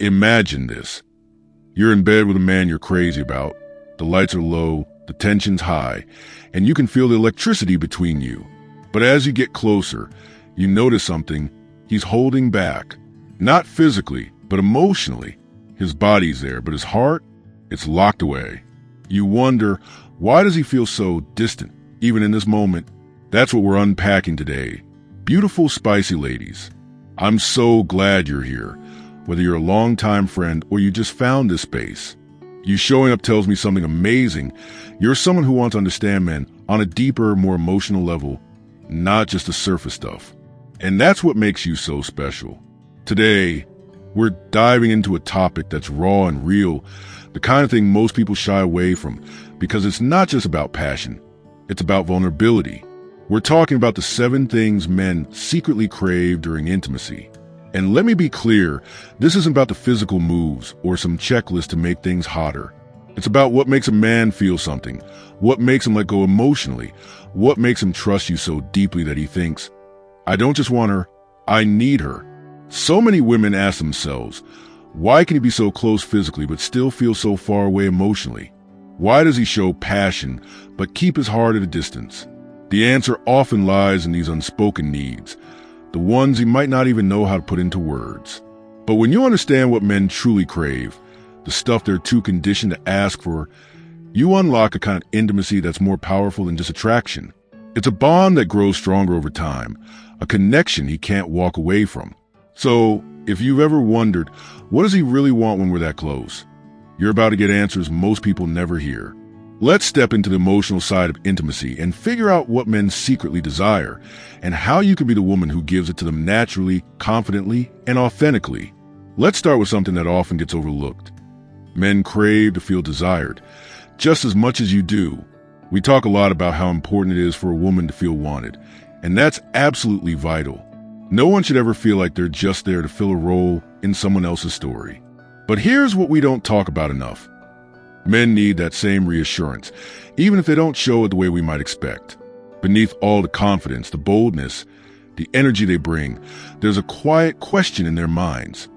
Imagine this. You're in bed with a man you're crazy about. The lights are low, the tension's high, and you can feel the electricity between you. But as you get closer, you notice something. He's holding back. Not physically, but emotionally. His body's there, but his heart, it's locked away. You wonder, why does he feel so distant, even in this moment? That's what we're unpacking today. Beautiful, spicy ladies. I'm so glad you're here. Whether you're a longtime friend or you just found this space. You showing up tells me something amazing. You're someone who wants to understand men on a deeper, more emotional level, not just the surface stuff. And that's what makes you so special. Today, we're diving into a topic that's raw and real, the kind of thing most people shy away from, because it's not just about passion, it's about vulnerability. We're talking about the 7 things men secretly crave during intimacy. And let me be clear, this isn't about the physical moves or some checklist to make things hotter. It's about what makes a man feel something, what makes him let go emotionally, what makes him trust you so deeply that he thinks, I don't just want her, I need her. So many women ask themselves, why can he be so close physically but still feel so far away emotionally? Why does he show passion but keep his heart at a distance? The answer often lies in these unspoken needs, the ones he might not even know how to put into words. But when you understand what men truly crave, the stuff they're too conditioned to ask for, you unlock a kind of intimacy that's more powerful than just attraction. It's a bond that grows stronger over time, a connection he can't walk away from. So, if you've ever wondered, what does he really want when we're that close? You're about to get answers most people never hear. Let's step into the emotional side of intimacy and figure out what men secretly desire and how you can be the woman who gives it to them naturally, confidently, and authentically. Let's start with something that often gets overlooked. Men crave to feel desired, just as much as you do. We talk a lot about how important it is for a woman to feel wanted, and that's absolutely vital. No one should ever feel like they're just there to fill a role in someone else's story. But here's what we don't talk about enough. Men need that same reassurance, even if they don't show it the way we might expect. Beneath all the confidence, the boldness, the energy they bring, there's a quiet question in their minds.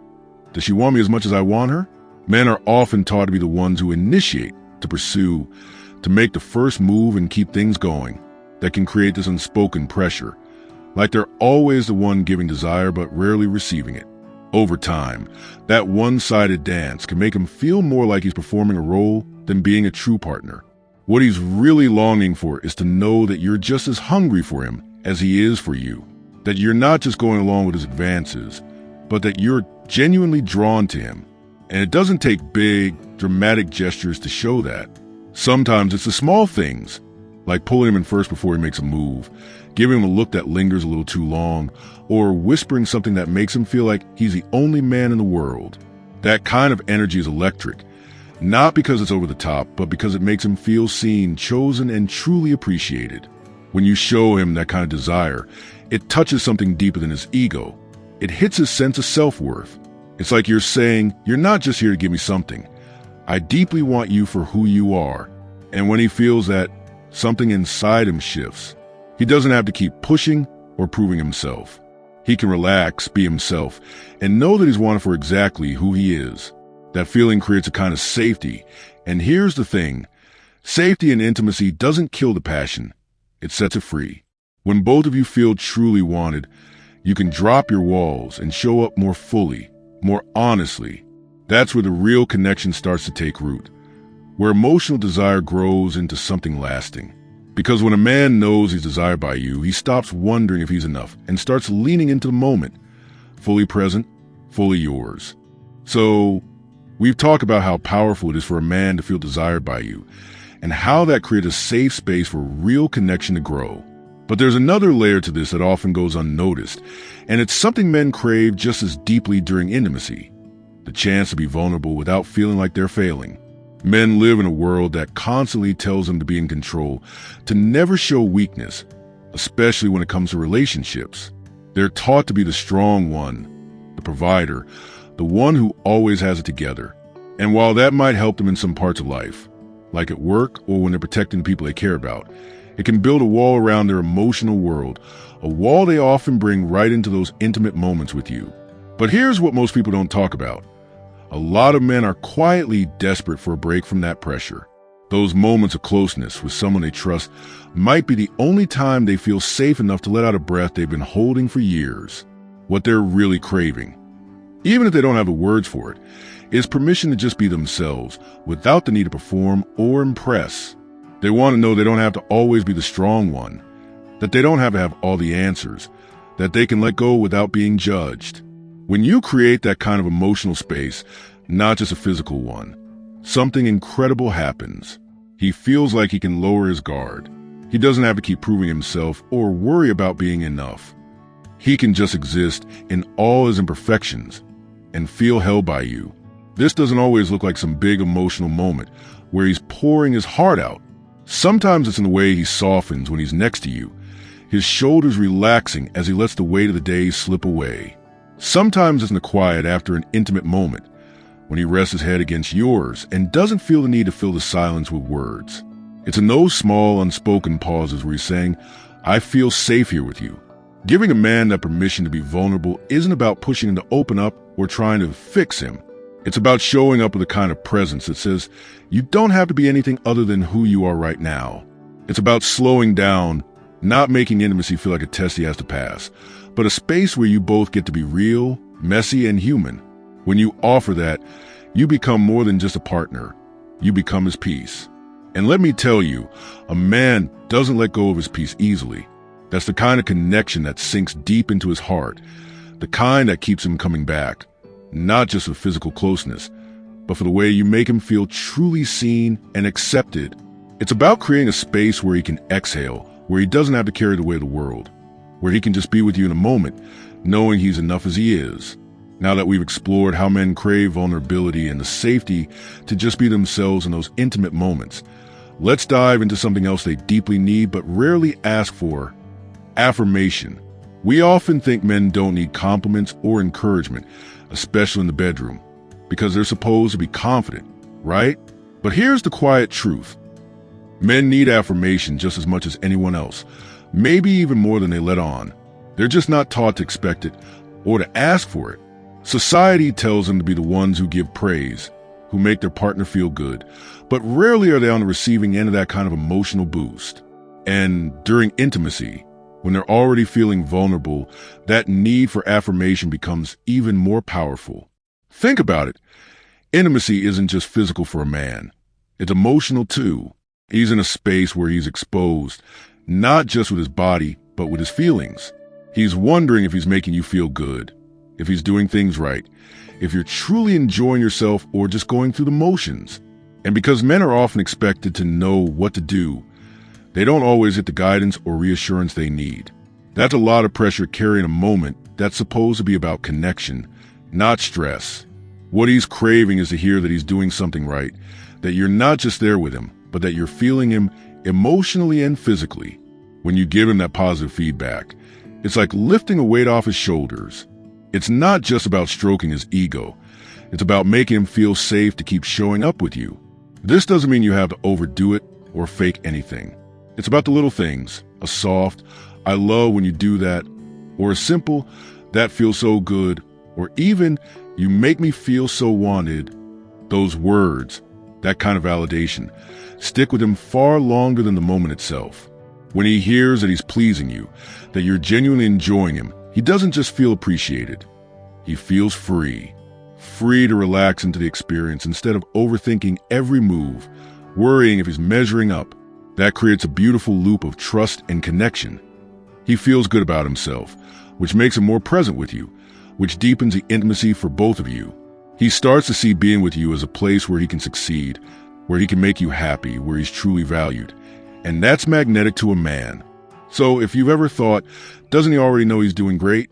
Does she want me as much as I want her? Men are often taught to be the ones who initiate, to pursue, to make the first move and keep things going. That can create this unspoken pressure, like they're always the one giving desire but rarely receiving it. Over time, that one-sided dance can make him feel more like he's performing a role than being a true partner. What he's really longing for is to know that you're just as hungry for him as he is for you, that you're not just going along with his advances, but that you're genuinely drawn to him. And it doesn't take big, dramatic gestures to show that. Sometimes it's the small things, like pulling him in first before he makes a move, giving him a look that lingers a little too long, or whispering something that makes him feel like he's the only man in the world. That kind of energy is electric, not because it's over the top, but because it makes him feel seen, chosen, and truly appreciated. When you show him that kind of desire, it touches something deeper than his ego. It hits his sense of self-worth. It's like you're saying, you're not just here to give me something. I deeply want you for who you are. And when he feels that, something inside him shifts. He doesn't have to keep pushing or proving himself. He can relax, be himself, and know that he's wanted for exactly who he is. That feeling creates a kind of safety. And here's the thing. Safety and intimacy doesn't kill the passion. It sets it free. When both of you feel truly wanted, you can drop your walls and show up more fully, more honestly. That's where the real connection starts to take root, where emotional desire grows into something lasting. Because when a man knows he's desired by you, he stops wondering if he's enough and starts leaning into the moment, fully present, fully yours. So, we've talked about how powerful it is for a man to feel desired by you, and how that creates a safe space for real connection to grow. But there's another layer to this that often goes unnoticed, and it's something men crave just as deeply during intimacy: the chance to be vulnerable without feeling like they're failing. Men live in a world that constantly tells them to be in control, to never show weakness, especially when it comes to relationships. They're taught to be the strong one, the provider, the one who always has it together. And while that might help them in some parts of life, like at work or when they're protecting the people they care about, it can build a wall around their emotional world, a wall they often bring right into those intimate moments with you. But here's what most people don't talk about. A lot of men are quietly desperate for a break from that pressure. Those moments of closeness with someone they trust might be the only time they feel safe enough to let out a breath they've been holding for years. What they're really craving, even if they don't have the words for it, is permission to just be themselves without the need to perform or impress. They want to know they don't have to always be the strong one, that they don't have to have all the answers, that they can let go without being judged. When you create that kind of emotional space, not just a physical one, something incredible happens. He feels like he can lower his guard. He doesn't have to keep proving himself or worry about being enough. He can just exist in all his imperfections and feel held by you. This doesn't always look like some big emotional moment where he's pouring his heart out. Sometimes it's in the way he softens when he's next to you, his shoulders relaxing as he lets the weight of the day slip away. Sometimes it's in the quiet after an intimate moment, when he rests his head against yours and doesn't feel the need to fill the silence with words. It's in those small, unspoken pauses where he's saying, "I feel safe here with you." Giving a man that permission to be vulnerable isn't about pushing him to open up or trying to fix him. It's about showing up with a kind of presence that says, you don't have to be anything other than who you are right now. It's about slowing down, not making intimacy feel like a test he has to pass, but a space where you both get to be real, messy, and human. When you offer that, you become more than just a partner. You become his peace. And let me tell you, a man doesn't let go of his peace easily. That's the kind of connection that sinks deep into his heart, the kind that keeps him coming back, not just for physical closeness, but for the way you make him feel truly seen and accepted. It's about creating a space where he can exhale, where he doesn't have to carry the weight of the world, where he can just be with you in a moment, knowing he's enough as he is. Now that we've explored how men crave vulnerability and the safety to just be themselves in those intimate moments, let's dive into something else they deeply need but rarely ask for: affirmation. We often think men don't need compliments or encouragement, especially in the bedroom, because they're supposed to be confident, right? But here's the quiet truth. Men need affirmation just as much as anyone else, maybe even more than they let on. They're just not taught to expect it or to ask for it. Society tells them to be the ones who give praise, who make their partner feel good, but rarely are they on the receiving end of that kind of emotional boost. And during intimacy, when they're already feeling vulnerable, that need for affirmation becomes even more powerful. Think about it. Intimacy isn't just physical for a man. It's emotional too. He's in a space where he's exposed, not just with his body, but with his feelings. He's wondering if he's making you feel good, if he's doing things right, if you're truly enjoying yourself or just going through the motions. And because men are often expected to know what to do, they don't always get the guidance or reassurance they need. That's a lot of pressure carrying a moment that's supposed to be about connection, not stress. What he's craving is to hear that he's doing something right, that you're not just there with him, but that you're feeling him emotionally and physically. When you give him that positive feedback, it's like lifting a weight off his shoulders. It's not just about stroking his ego. It's about making him feel safe to keep showing up with you. This doesn't mean you have to overdo it or fake anything. It's about the little things, a soft, "I love when you do that," or a simple, "that feels so good," or even, "you make me feel so wanted." Those words, that kind of validation, stick with him far longer than the moment itself. When he hears that he's pleasing you, that you're genuinely enjoying him, he doesn't just feel appreciated. He feels free. Free to relax into the experience instead of overthinking every move, worrying if he's measuring up. That creates a beautiful loop of trust and connection. He feels good about himself, which makes him more present with you, which deepens the intimacy for both of you. He starts to see being with you as a place where he can succeed, where he can make you happy, where he's truly valued. And that's magnetic to a man. So if you've ever thought, doesn't he already know he's doing great?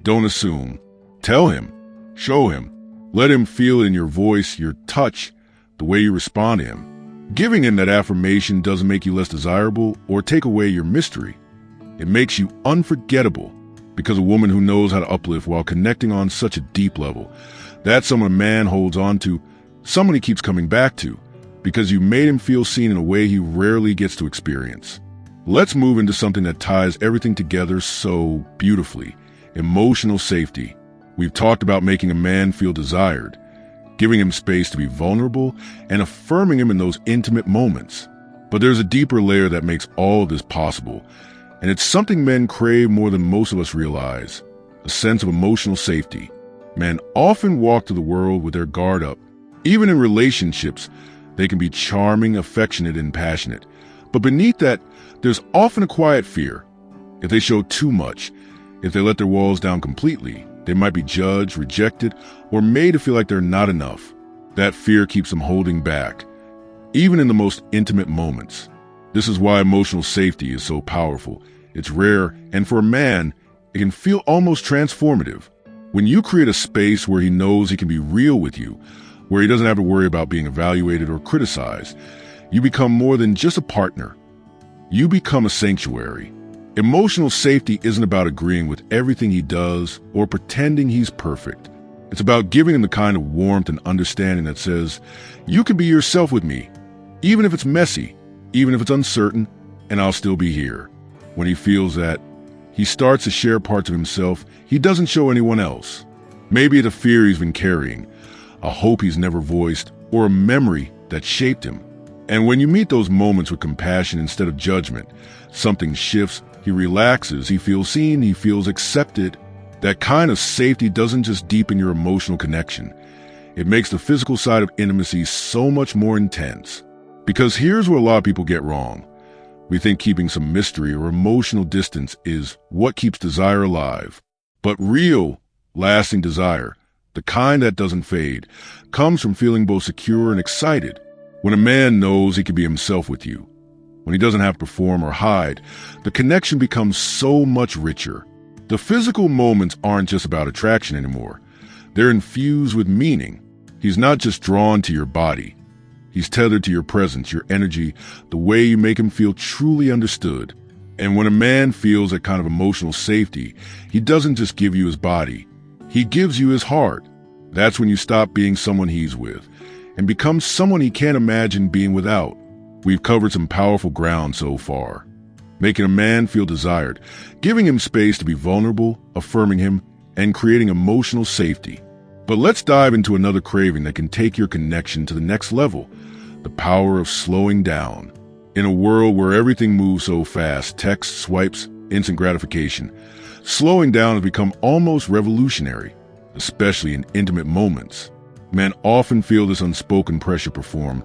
Don't assume. Tell him. Show him. Let him feel it in your voice, your touch, the way you respond to him. Giving him that affirmation doesn't make you less desirable or take away your mystery. It makes you unforgettable, because a woman who knows how to uplift while connecting on such a deep level, that's someone a man holds on to, someone he keeps coming back to, because you made him feel seen in a way he rarely gets to experience. Let's move into something that ties everything together so beautifully: emotional safety. We've talked about making a man feel desired, giving him space to be vulnerable and affirming him in those intimate moments. But there's a deeper layer that makes all of this possible, and it's something men crave more than most of us realize: a sense of emotional safety. Men often walk through the world with their guard up. Even in relationships, they can be charming, affectionate, and passionate. But beneath that, there's often a quiet fear. If they show too much, if they let their walls down completely, they might be judged, rejected, or made to feel like they're not enough. That fear keeps them holding back, even in the most intimate moments. This is why emotional safety is so powerful. It's rare, and for a man, it can feel almost transformative. When you create a space where he knows he can be real with you, where he doesn't have to worry about being evaluated or criticized, you become more than just a partner. You become a sanctuary. Emotional safety isn't about agreeing with everything he does or pretending he's perfect. It's about giving him the kind of warmth and understanding that says, you can be yourself with me, even if it's messy, even if it's uncertain, and I'll still be here. When he feels that, he starts to share parts of himself he doesn't show anyone else. Maybe it's a fear he's been carrying, a hope he's never voiced, or a memory that shaped him. And when you meet those moments with compassion instead of judgment, something shifts, he relaxes, he feels seen, he feels accepted. That kind of safety doesn't just deepen your emotional connection. It makes the physical side of intimacy so much more intense. Because here's where a lot of people get wrong. We think keeping some mystery or emotional distance is what keeps desire alive. But real, lasting desire, the kind that doesn't fade, comes from feeling both secure and excited. When a man knows he can be himself with you, when he doesn't have to perform or hide, the connection becomes so much richer. The physical moments aren't just about attraction anymore. They're infused with meaning. He's not just drawn to your body. He's tethered to your presence, your energy, the way you make him feel truly understood. And when a man feels that kind of emotional safety, he doesn't just give you his body. He gives you his heart. That's when you stop being someone he's with and become someone he can't imagine being without. We've covered some powerful ground so far. Making a man feel desired, giving him space to be vulnerable, affirming him, and creating emotional safety. But let's dive into another craving that can take your connection to the next level: the power of slowing down. In a world where everything moves so fast, text, swipes, instant gratification, slowing down has become almost revolutionary, especially in intimate moments. Men often feel this unspoken pressure to perform,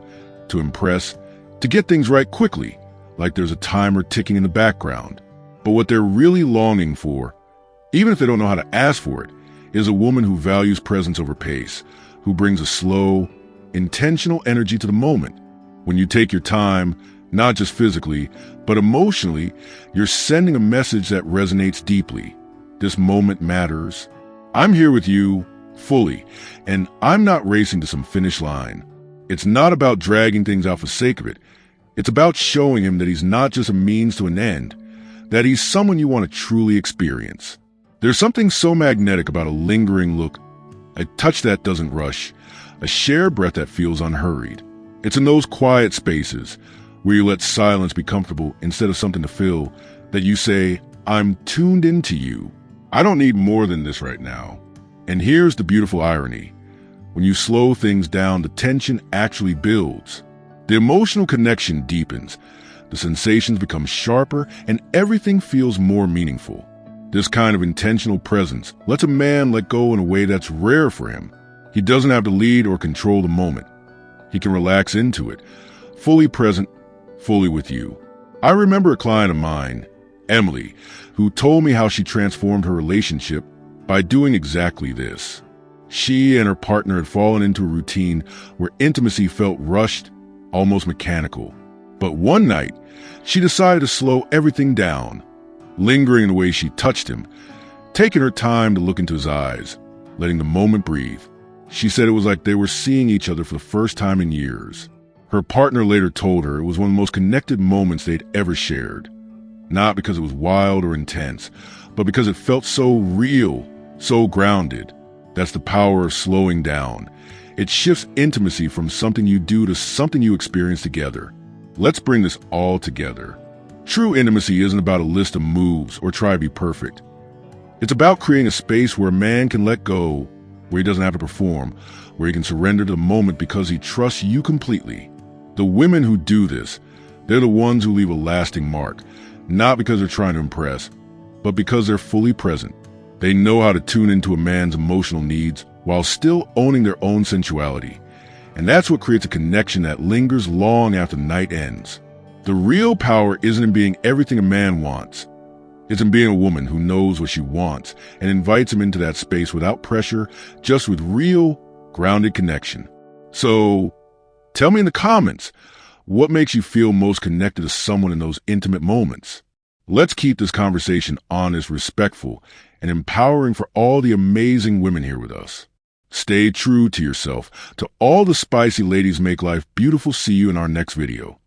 to impress, to get things right quickly, like there's a timer ticking in the background. But what they're really longing for, even if they don't know how to ask for it, is a woman who values presence over pace, who brings a slow, intentional energy to the moment. When you take your time, not just physically, but emotionally, you're sending a message that resonates deeply. This moment matters. I'm here with you, fully, and I'm not racing to some finish line. It's not about dragging things out for the sake of it. It's about showing him that he's not just a means to an end, that he's someone you want to truly experience. There's something so magnetic about a lingering look, a touch that doesn't rush, a shared breath that feels unhurried. It's in those quiet spaces where you let silence be comfortable instead of something to fill, that you say, I'm tuned into you. I don't need more than this right now. And here's the beautiful irony. When you slow things down, the tension actually builds. The emotional connection deepens. The sensations become sharper, and everything feels more meaningful. This kind of intentional presence lets a man let go in a way that's rare for him. He doesn't have to lead or control the moment. He can relax into it, fully present, fully with you. I remember a client of mine, Emily, who told me how she transformed her relationship by doing exactly this. She and her partner had fallen into a routine where intimacy felt rushed, almost mechanical. But one night, she decided to slow everything down, lingering in the way she touched him, taking her time to look into his eyes, letting the moment breathe. She said it was like they were seeing each other for the first time in years. Her partner later told her it was one of the most connected moments they'd ever shared. Not because it was wild or intense, but because it felt so real, so grounded. That's the power of slowing down. It shifts intimacy from something you do to something you experience together. Let's bring this all together. True intimacy isn't about a list of moves or try to be perfect. It's about creating a space where a man can let go, where he doesn't have to perform, where he can surrender to the moment because he trusts you completely. The women who do this, they're the ones who leave a lasting mark, not because they're trying to impress, but because they're fully present. They know how to tune into a man's emotional needs while still owning their own sensuality. And that's what creates a connection that lingers long after the night ends. The real power isn't in being everything a man wants. It's in being a woman who knows what she wants and invites him into that space without pressure, just with real, grounded connection. So, tell me in the comments, what makes you feel most connected to someone in those intimate moments? Let's keep this conversation honest, respectful, and empowering for all the amazing women here with us. Stay true to yourself. To all the spicy ladies make life beautiful, see you in our next video.